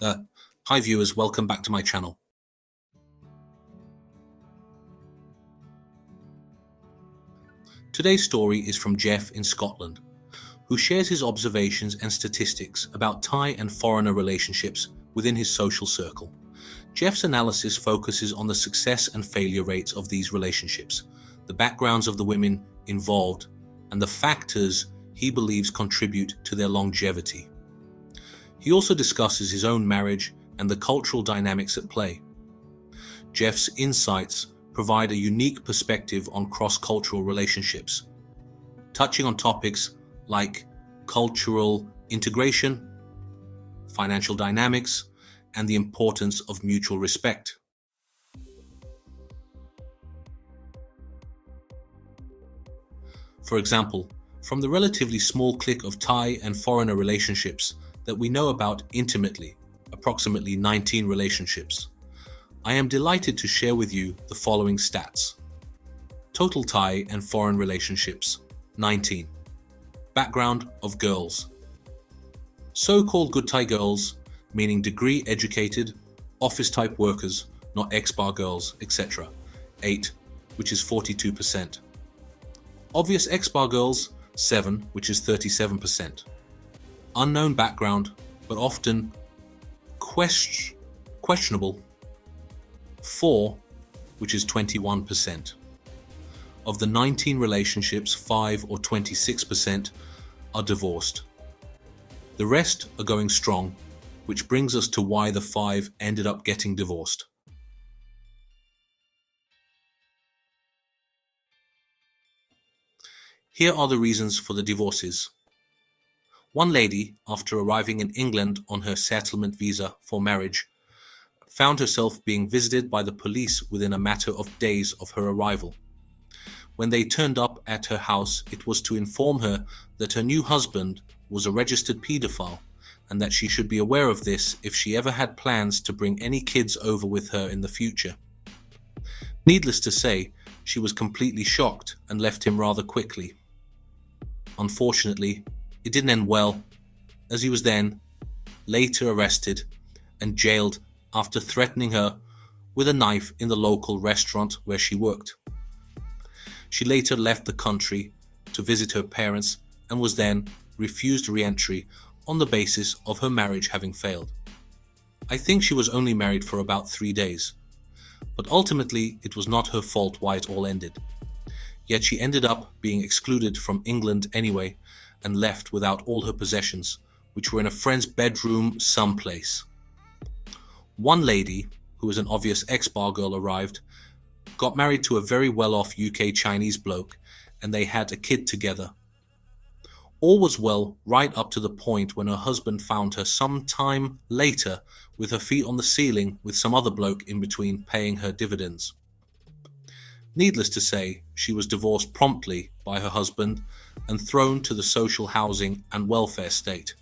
Hi viewers, welcome back to my channel. Today's story is from Geoff in Scotland, who shares his observations and statistics about Thai and foreigner relationships within his social circle. Geoff's analysis focuses on the success and failure rates of these relationships, the backgrounds of the women involved, and the factors he believes contribute to their longevity. He also discusses his own marriage and the cultural dynamics at play. Geoff's insights provide a unique perspective on cross-cultural relationships, touching on topics like cultural integration, financial dynamics, and the importance of mutual respect. For example, from the relatively small clique of Thai and foreigner relationships that we know about intimately, approximately 19 relationships, I am delighted to share with you the following stats. Total Thai and foreign relationships, 19. Background of girls. So-called good Thai girls, meaning degree-educated, office-type workers, not ex-bar girls, etc. 8, which is 42%. Obvious ex-bar girls, 7, which is 37%. Unknown background, but often questionable, 4, which is 21%. Of the 19 relationships, 5 or 26% are divorced. The rest are going strong, which brings us to why the 5 ended up getting divorced. Here are the reasons for the divorces. One lady, after arriving in England on her settlement visa for marriage, found herself being visited by the police within a matter of days of her arrival. When they turned up at her house, it was to inform her that her new husband was a registered paedophile and that she should be aware of this if she ever had plans to bring any kids over with her in the future. Needless to say, she was completely shocked and left him rather quickly. Unfortunately, it didn't end well, as he was then later arrested and jailed after threatening her with a knife in the local restaurant where she worked. She later left the country to visit her parents and was then refused re-entry on the basis of her marriage having failed. I think she was only married for about 3 days, but ultimately it was not her fault why it all ended. Yet she ended up being excluded from England anyway and left without all her possessions, which were in a friend's bedroom someplace. One lady, who was an obvious ex-bar girl, arrived, got married to a very well-off UK Chinese bloke, and they had a kid together. All was well right up to the point when her husband found her some time later with her feet on the ceiling with some other bloke in between paying her dividends. Needless to say, she was divorced promptly by her husband and thrown to the social housing and welfare state.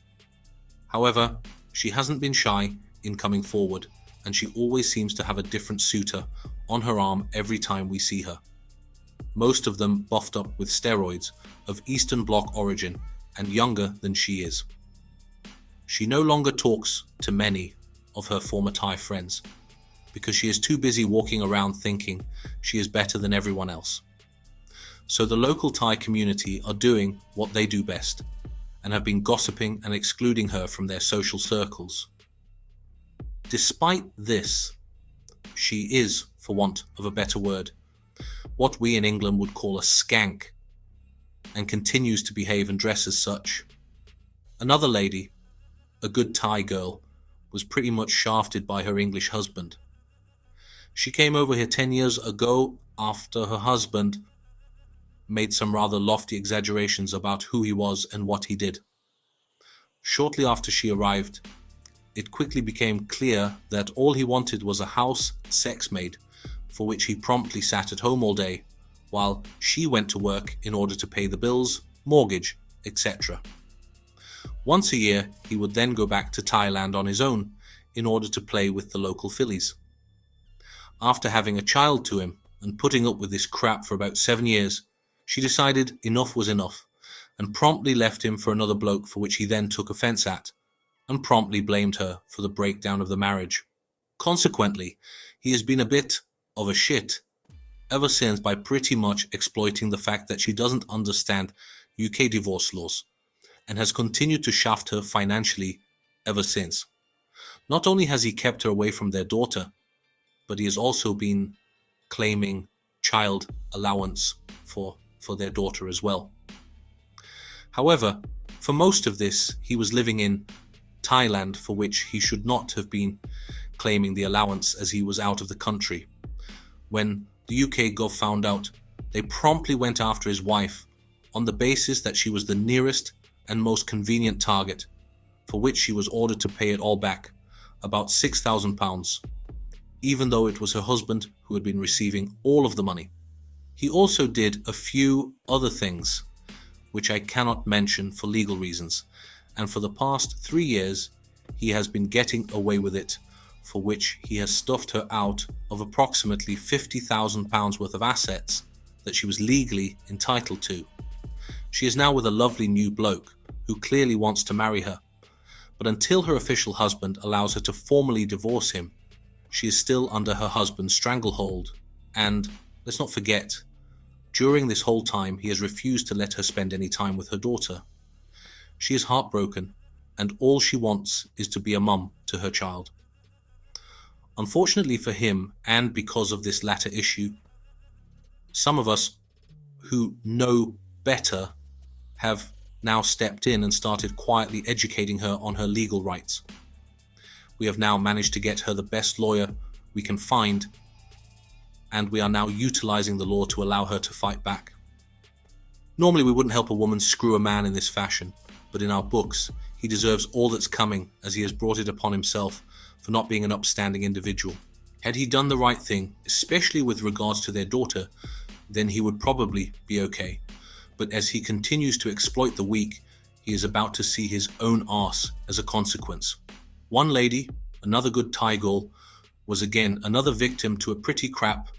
However, she hasn't been shy in coming forward, and she always seems to have a different suitor on her arm every time we see her. Most of them buffed up with steroids, of Eastern Bloc origin, and younger than she is. She no longer talks to many of her former Thai friends, because she is too busy walking around thinking she is better than everyone else. So the local Thai community are doing what they do best, and have been gossiping and excluding her from their social circles. Despite this, she is, for want of a better word, what we in England would call a skank, and continues to behave and dress as such. Another lady, a good Thai girl, was pretty much shafted by her English husband. She came over here 10 years ago after her husband made some rather lofty exaggerations about who he was and what he did. Shortly after she arrived, it quickly became clear that all he wanted was a house sex maid, for which he promptly sat at home all day, while she went to work in order to pay the bills, mortgage, etc. Once a year, he would then go back to Thailand on his own in order to play with the local fillies. After having a child to him and putting up with this crap for about 7 years, she decided enough was enough and promptly left him for another bloke, for which he then took offence at and promptly blamed her for the breakdown of the marriage. Consequently, he has been a bit of a shit ever since by pretty much exploiting the fact that she doesn't understand UK divorce laws and has continued to shaft her financially ever since. Not only has he kept her away from their daughter, but he has also been claiming child allowance for their daughter as well. However, for most of this, he was living in Thailand, for which he should not have been claiming the allowance as he was out of the country. When the UK Gov found out, they promptly went after his wife on the basis that she was the nearest and most convenient target, for which she was ordered to pay it all back, about £6,000, even though it was her husband who had been receiving all of the money. He also did a few other things, which I cannot mention for legal reasons, and for the past 3 years he has been getting away with it, for which he has stuffed her out of approximately £50,000 worth of assets that she was legally entitled to. She is now with a lovely new bloke who clearly wants to marry her, but until her official husband allows her to formally divorce him, she is still under her husband's stranglehold. And let's not forget, during this whole time he has refused to let her spend any time with her daughter. She is heartbroken, and all she wants is to be a mum to her child. Unfortunately for him, and because of this latter issue, some of us who know better have now stepped in and started quietly educating her on her legal rights. We have now managed to get her the best lawyer we can find, and we are now utilizing the law to allow her to fight back. Normally we wouldn't help a woman screw a man in this fashion, but in our books he deserves all that's coming, as he has brought it upon himself for not being an upstanding individual. Had he done the right thing, especially with regards to their daughter, then he would probably be okay. But as he continues to exploit the weak, he is about to see his own arse as a consequence. One lady, another good Thai girl, was again another victim to a pretty crap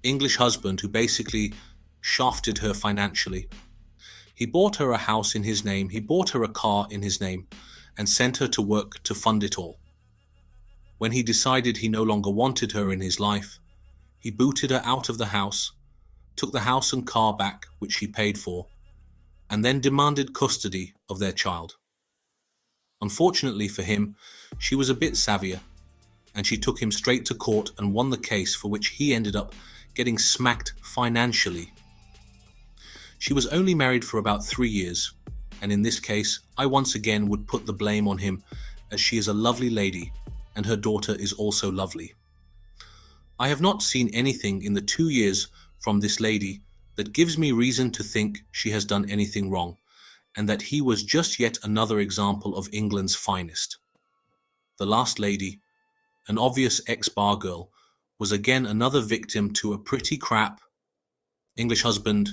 English husband who basically shafted her financially. He bought her a house in his name, he bought her a car in his name, and sent her to work to fund it all. When he decided he no longer wanted her in his life, he booted her out of the house, took the house and car back, which she paid for, and then demanded custody of their child. Unfortunately for him, she was a bit savvier, and she took him straight to court and won the case, for which he ended up getting smacked financially. She was only married for about 3 years, and in this case, I once again would put the blame on him, as she is a lovely lady, and her daughter is also lovely. I have not seen anything in the 2 years from this lady that gives me reason to think she has done anything wrong, and that he was just yet another example of England's finest. The last lady, an obvious ex-bar girl, was again another victim to a pretty crap English husband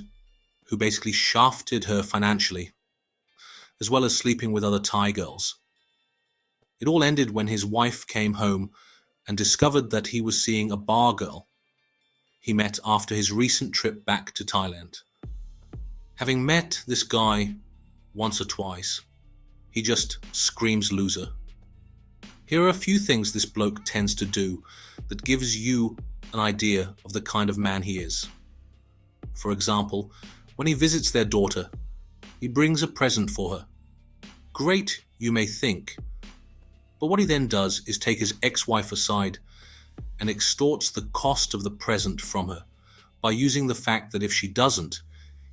who basically shafted her financially, as well as sleeping with other Thai girls. It all ended when his wife came home and discovered that he was seeing a bar girl he met after his recent trip back to Thailand. Having met this guy once or twice, he just screams loser. Here are a few things this bloke tends to do that gives you an idea of the kind of man he is. For example, when he visits their daughter, he brings a present for her. Great, you may think, but what he then does is take his ex-wife aside and extorts the cost of the present from her by using the fact that if she doesn't,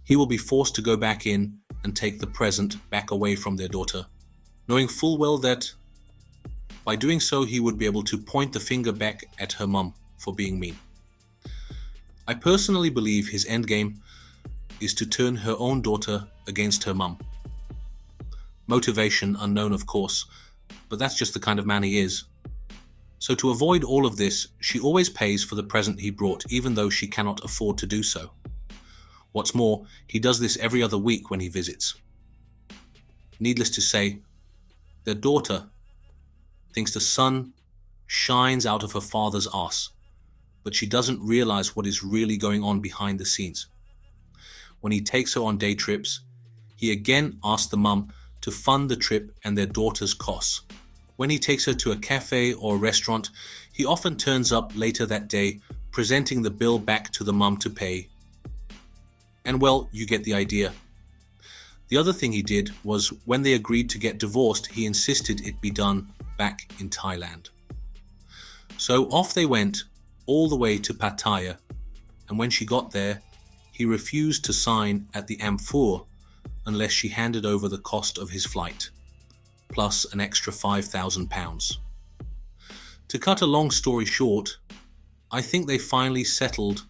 he will be forced to go back in and take the present back away from their daughter, knowing full well that by doing so he would be able to point the finger back at her mum for being mean. I personally believe his endgame is to turn her own daughter against her mum. Motivation unknown, of course, but that's just the kind of man he is. So to avoid all of this, she always pays for the present he brought, even though she cannot afford to do so. What's more, he does this every other week when he visits. Needless to say, their daughter thinks the sun shines out of her father's arse, but she doesn't realize what is really going on behind the scenes. When he takes her on day trips, he again asks the mum to fund the trip and their daughter's costs. When he takes her to a cafe or a restaurant, he often turns up later that day, presenting the bill back to the mum to pay. And well, you get the idea. The other thing he did was, when they agreed to get divorced, he insisted it be done back in Thailand. So off they went, all the way to Pattaya, and when she got there, he refused to sign at the Amphur unless she handed over the cost of his flight, plus an extra £5,000. To cut a long story short, I think they finally settled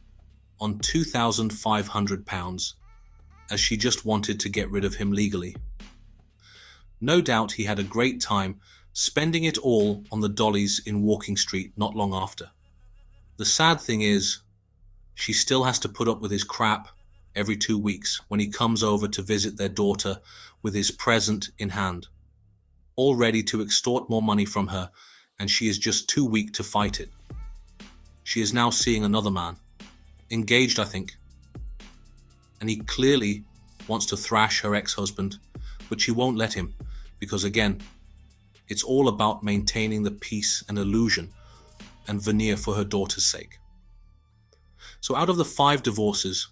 on £2,500, as she just wanted to get rid of him legally. No doubt he had a great time, spending it all on the dollies in Walking Street not long after. The sad thing is, she still has to put up with his crap every 2 weeks when he comes over to visit their daughter with his present in hand, all ready to extort more money from her, and she is just too weak to fight it. She is now seeing another man, engaged I think, and he clearly wants to thrash her ex-husband, but she won't let him, because again, it's all about maintaining the peace and illusion and veneer for her daughter's sake. So out of the 5 divorces,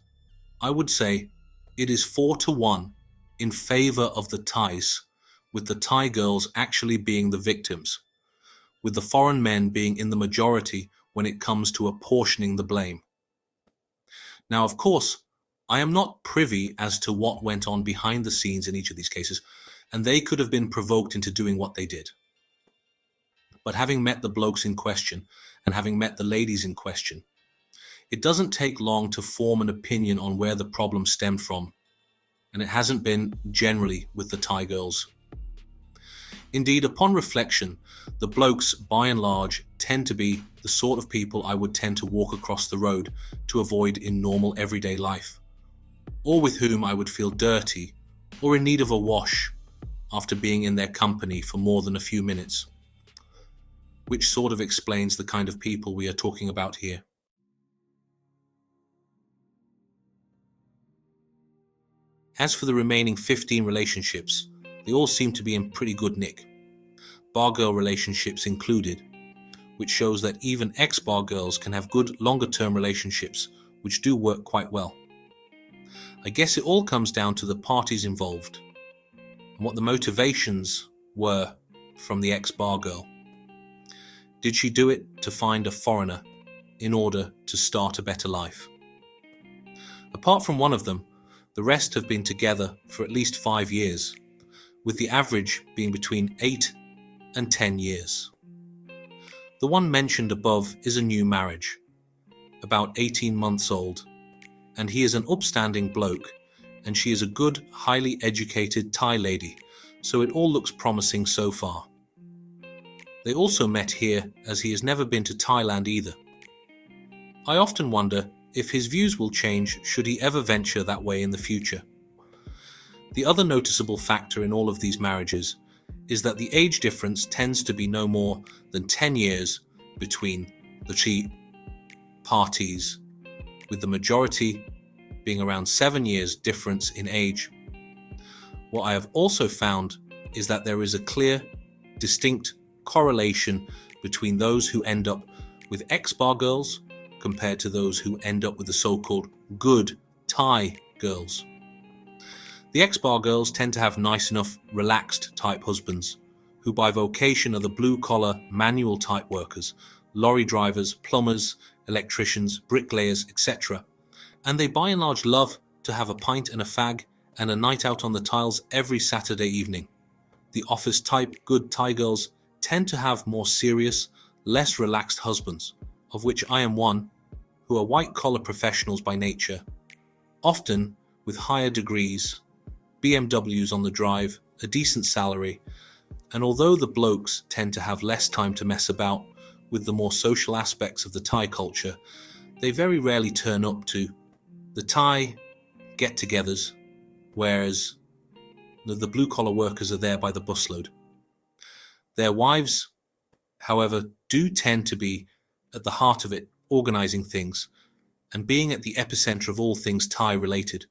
I would say it is 4-1 in favor of the Thais, with the Thai girls actually being the victims, with the foreign men being in the majority when it comes to apportioning the blame. Now, of course, I am not privy as to what went on behind the scenes in each of these cases, and they could have been provoked into doing what they did. But having met the blokes in question, and having met the ladies in question, it doesn't take long to form an opinion on where the problem stemmed from, and it hasn't been generally with the Thai girls. Indeed, upon reflection, the blokes, by and large, tend to be the sort of people I would tend to walk across the road to avoid in normal everyday life, or with whom I would feel dirty or in need of a wash after being in their company for more than a few minutes, which sort of explains the kind of people we are talking about here. As for the remaining 15 relationships, they all seem to be in pretty good nick, bar-girl relationships included, which shows that even ex-bar girls can have good longer-term relationships which do work quite well. I guess it all comes down to the parties involved and what the motivations were from the ex-bar girl. Did she do it to find a foreigner in order to start a better life? Apart from one of them, the rest have been together for at least 5 years, with the average being between 8 and 10 years. The one mentioned above is a new marriage, about 18 months old, and he is an upstanding bloke, and she is a good, highly educated Thai lady, so it all looks promising so far. They also met here, as he has never been to Thailand either. I often wonder if his views will change should he ever venture that way in the future. The other noticeable factor in all of these marriages is that the age difference tends to be no more than 10 years between the two parties, with the majority being around 7 years difference in age. What I have also found is that there is a clear, distinct correlation between those who end up with ex-bar girls compared to those who end up with the so-called good Thai girls. The ex-bar girls tend to have nice enough, relaxed type husbands, who by vocation are the blue-collar, manual type workers, lorry drivers, plumbers, electricians, bricklayers, etc. And they by and large love to have a pint and a fag and a night out on the tiles every Saturday evening. The office type good Thai girls tend to have more serious, less relaxed husbands, of which I am one, who are white-collar professionals by nature, often with higher degrees, BMWs on the drive, a decent salary, and although the blokes tend to have less time to mess about with the more social aspects of the Thai culture, they very rarely turn up to the Thai get-togethers, whereas the blue-collar workers are there by the busload. Their wives, however, do tend to be at the heart of it, organising things, and being at the epicenter of all things Thai-related.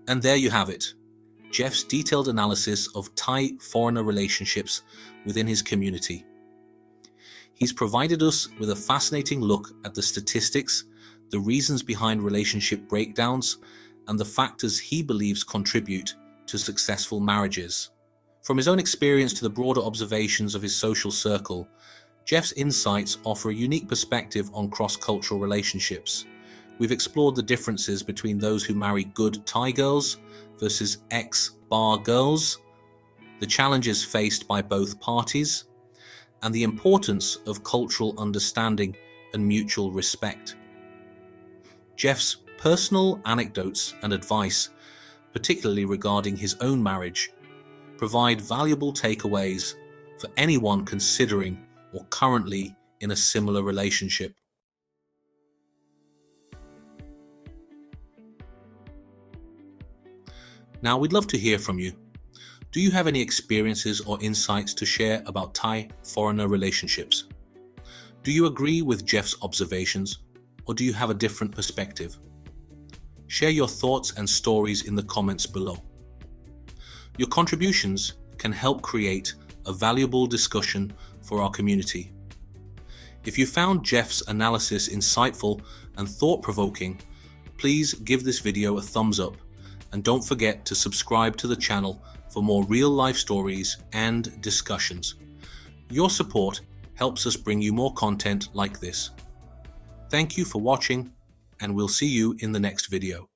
And there you have it, Geoff's detailed analysis of Thai foreigner relationships within his community. He's provided us with a fascinating look at the statistics, the reasons behind relationship breakdowns, and the factors he believes contribute to successful marriages. From his own experience to the broader observations of his social circle, Geoff's insights offer a unique perspective on cross-cultural relationships. We've explored the differences between those who marry good Thai girls versus ex-bar girls, the challenges faced by both parties, and the importance of cultural understanding and mutual respect. Geoff's personal anecdotes and advice, particularly regarding his own marriage, provide valuable takeaways for anyone considering or currently in a similar relationship. Now, we'd love to hear from you. Do you have any experiences or insights to share about Thai foreigner relationships? Do you agree with Geoff's observations, or do you have a different perspective? Share your thoughts and stories in the comments below. Your contributions can help create a valuable discussion for our community. If you found Geoff's analysis insightful and thought-provoking, please give this video a thumbs up and don't forget to subscribe to the channel for more real-life stories and discussions. Your support helps us bring you more content like this. Thank you for watching, and we'll see you in the next video.